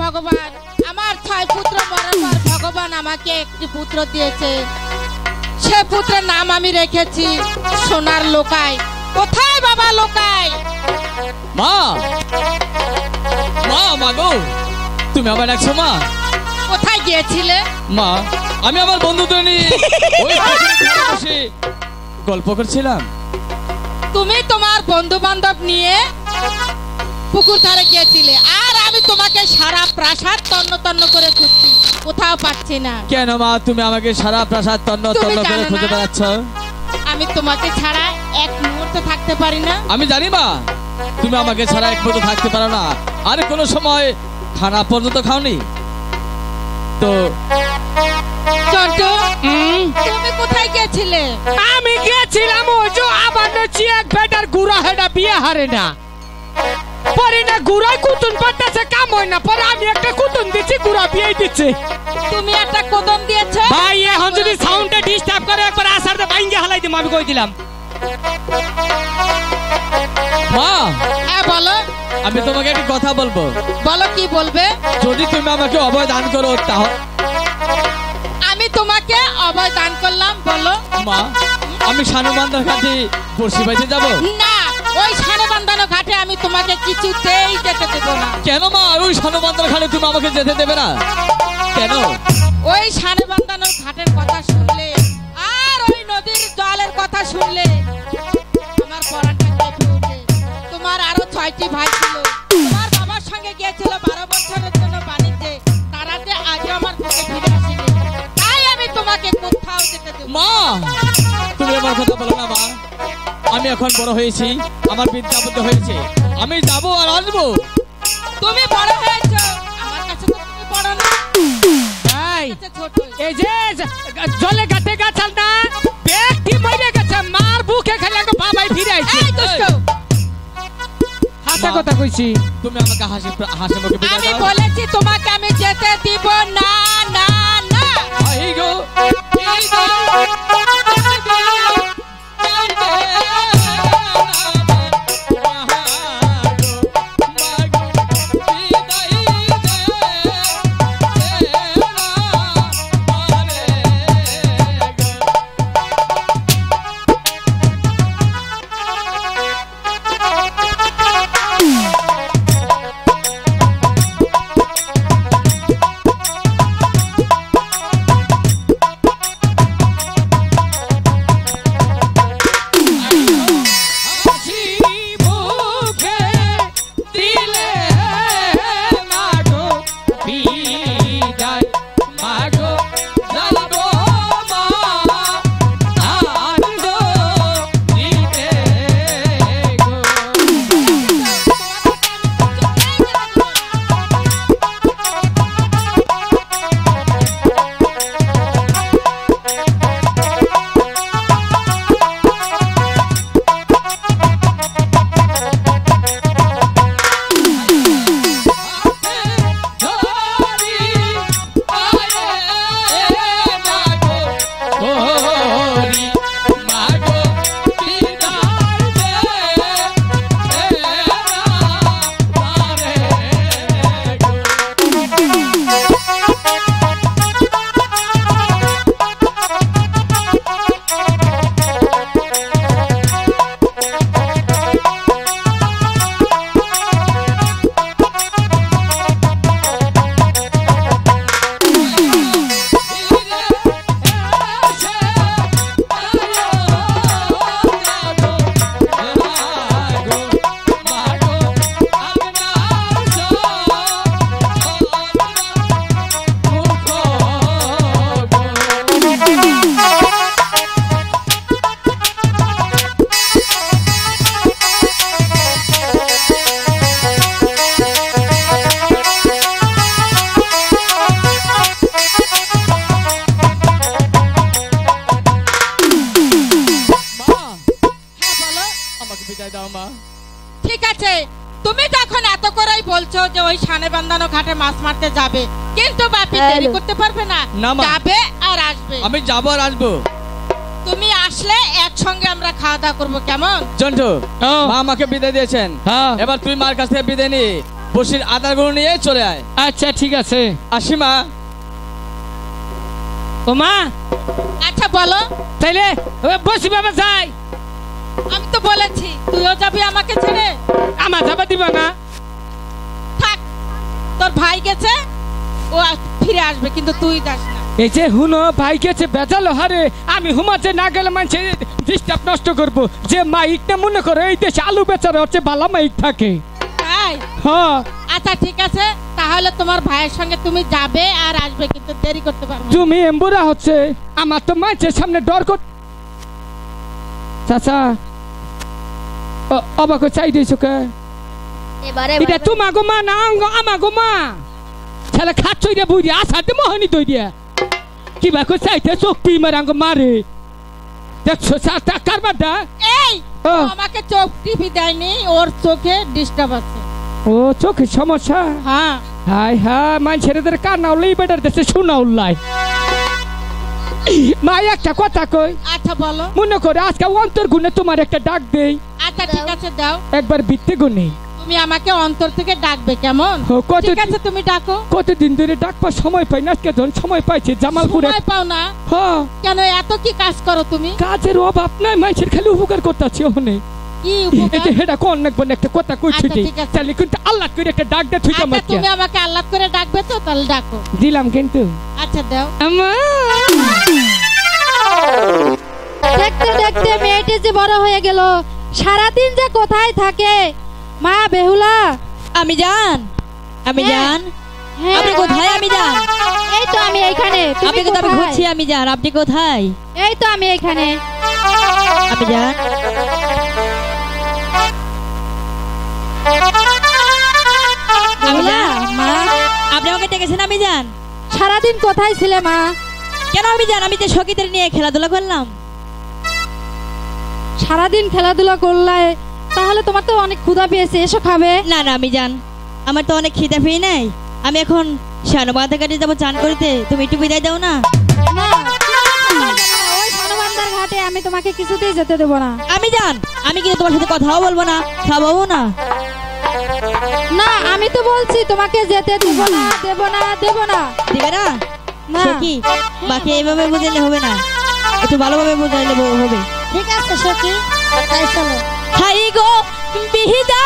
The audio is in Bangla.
ভগবান, আমার 6 পুত্র মরার পর ভগবান আমাকে একটি পুত্র দিয়েছে। সে পুত্রের নাম আমি রেখেছি সোনার লোকাই। কোথায় বাবা লোকাই? মা, মা, মা গো, তুমি আবার ডাকছো মা? কোথায় গিয়েছিলে? মা, আমি আমার বন্ধুদের নিয়ে ওই বসে গল্প করছিলাম। তুমি তোমার বন্ধু বান্ধব নিয়ে পুকুর ধারে গিয়েছিলে, আর আমি তোমাকে সারা প্রাসাদ তন্ন তন্ন করে খুঁজছি, কোথাও পাচ্ছি না। কেন মা, তুমি আমাকে সারা প্রাসাদ তন্ন তন্ন করে খুঁজে বেড়াচ্ছ? আমি তোমাকে ছাড়া এক মুহূর্ত থাকতে পারি না। আমি জানি মা, তুমি আমাকে ছাড়া এক মুহূর্ত থাকতে পারো না। আর কোনো সময় খানা পর্যন্ত খাওনি তো? চন্টু, তুমি কোথায় গিয়েছিলে? আমি গিয়েছিলাম ওই যে আবার নচি এক বেটার গুড়া হেডা বিয়ে হারে না পরে না গুড়াই কুতুন পাঠাছে কাম হয় না, পরে আমি একটা কুতুন দিচ্ছি, গুড়া বিয়ে দিচ্ছে। তুমি একটা কদম দিয়েছো ভাই, এখন যদি সাউন্ডে ডিস্টার্ব করে একবার আসারতে বাইঙ্গে হালাই দিম, আমি কই দিলাম। মা, হ্যাঁ বলো। আমি তোমাকে একটা কথা বলবো। বলো, কি বলবে? যদি তুমি আমাকে অভয় দান করো তাহলে। আমি তোমাকে অভয় দান করলাম, বলো। মা, আমি সানুবান্ধার ঘাটে বড়শি বাইতে যাব না। ওই সানো বান্ধানো ঘাটে আমি তোমাকে কিছুতেই যেতে দেব না। কেন মা? ওই সানুবান্ধার ঘাটে তুমি আমাকে যেতে দেবে না কেন? ওই সানো বান্ধানো ঘাটের কথা শুনলে আর ওই নদীর জলের কথা শুনলে আমার পরাণটা কেঁপে ওঠে। তোমার আরো 6টি ভাই ছিল, তোমার বাবার সঙ্গে গিয়েছিল 12 বছরের জন্য বাণিজ্যে, তারা যে আজও আমার বুকে ফিরে আসেনি। তাই আমি তোমাকে কোথাও যেতে দেব না। মা, তুমি আমার কথা বলো না মা। আমি এখন বড় হয়েছি, আমার বিদ্যা বুদ্ধি হয়েছে, আমি যাবো আর আসবো। তুমি বড় হয়েছো, আমার কাছে তো তুমি বড় না, ভাই, ছোট। এই যে জলে গাতে গাছাল না ব্যক্তি মরে গেছে, মার বুকে খালি এক বাবাই ফিরে আইছে। এই দুষ্ট, হাসা কথা কইছি। তুমি আমাকে হাসি হাসি মুখে বিদায় আমি দাও। বলেছি তোমাকে আমি যেতে দিব না, না, না। এই গো, এই গো, ঠিক আছে, তুমি যখন এত করেই বলছো যে ওই সানে বান্ধানো ঘাটে মাছ মারতে যাবে, কিন্তু বাপি দেরি করতে পারবে না, যাবে আর আসবে। আমি যাবো আর আসবো। তুমি আসলে একসঙ্গে আমরা খাওয়া দাওয়া করবো, কেমন? জন্টু, মা আমাকে বিদায় দিয়েছেন, এবার তুই মার কাছ থেকে বিদায় নি। বসির আদারগুলো নিয়ে চলে আয়। আচ্ছা ঠিক আছে। আসি মা। ও মা, আচ্ছা বলো। তাইলে বসি বাবা যাই। আমি তো বলেছি তুইও যাবি আমাকে ছেড়ে। আমার যাবা দিবা না? থাক, তোর ভাই গেছে, ও ফিরে আসবে, কিন্তু তুই যাস না। এই যে হুনো ভাই গেছে বেজালো হারে, আমি হুমাতে না গেলে মানুষ ডিস্টার্ব নষ্ট করব। যে মাইকটা মনে করো এই দেশে আলু বেচারা হচ্ছে ভালো মাইক থাকে। তাই? হ্যাঁ। আচ্ছা ঠিক আছে, তাহলে তোমার ভাইয়ের সঙ্গে তুমি যাবে আর আসবে, কিন্তু দেরি করতে পারবে না। তুমি এম্বুরা হচ্ছে আমার তো মাছের সামনে ডর কর। চাচা অবাক চাই দিয়েছো কে? এবারে এটা তোমাগো মা না আমাগো মা? ছেলে খাচ্ছ রে বুঝি আসাতে মোহনি তৈ দিয়া কি বাকো চাইতে চোখ পি মারাঙ্গ মারে দেখছো চাচা কারবার দা। এই আমাকে চোখ টিপি দেয়নি, ওর চোখে ডিস্টার্ব আছে। ও চোখের সমস্যা? হ্যাঁ। হাই হাই মানুষের কান্না উল্লাই বেটার দেশে শোনা উল্লাই। মা একটা কথা কই। আচ্ছা বলো। মনে করে আজকে অন্তর গুণে তোমার একটা ডাক দেই। আচ্ছা ঠিক আছে দাও। একবার বিত্তে গুণে তুমি আমাকে অন্তর থেকে ডাকবে কেমন? ঠিক আছে তুমি ডাকো। কতদিন ধরে ডাকবা সময় পাই না, আজকে যখন সময় পাইছি জামালপুরে। সময় পাও না? হ্যাঁ। কেন এত কি কাজ করো তুমি? কাজের অভাব নাই, মানুষের খালি উপকার করতেছি ওখানে। কি উপকার? এটা কোন নাকবো একটা কথা কইছি আচ্ছা, ঠিক আছে। তাহলে কিন্তু আল্লাহ করে একটা ডাক দে তুই আচ্ছা আমার তুমি আমাকে আল্লাহ করে ডাকবে তো, তাহলে ডাকো। দিলাম কিন্তু। আচ্ছা দাও। দেখতে দেখতে মেয়েটি যে বড় হয়ে গেল, সারাদিন যে কোথায় থাকে। মা বেহুলা। আমি জান, আমি হ্যাঁ। জান, হ্যাঁ। আপনি কোথায়? আমি জান, এই তো আমি এইখানে। তুমি আপনি কোথায়? আমি কোথায়? ঘুরছি। আমি জান, আপনি কোথায়? এই তো আমি এইখানে। আমি জান, আমি জান, মা আপনি আমাকে ডেকেছেন? আমি জান, সারাদিন কোথায় ছিলে মা? কেন? আমি জান, আমি যে সখীদের নিয়ে খেলাধুলা করলাম। সারাদিন খেলাধুলা করলে তাহলে তোমার তো অনেক ক্ষুধা পেয়েছে, এসো খাবে। না না আমি জান, আমার তো অনেক খিদে পেয়ে নাই। আমি এখন শানুবান্ধা ঘাটে যাবো চান করতে, তুমি একটু বিদায় দাও না। না, ওই শানুবান্দার ঘাটে আমি তোমাকে কিছুতেই যেতে দেবো না। আমি জান, আমি কিন্তু তোমার সাথে কথাও বলবো না, খাবো না। না, আমি তো বলছি তোমাকে যেতে দেব না, দেব না, দেব না। দিবে না? না। সখী, বাকি এইভাবে বুঝাইলে হবে না, একটু ভালোভাবে বুঝাইলে হবে। ঠিক আছে সখী, তাই চলো। হাই গো বিহিদা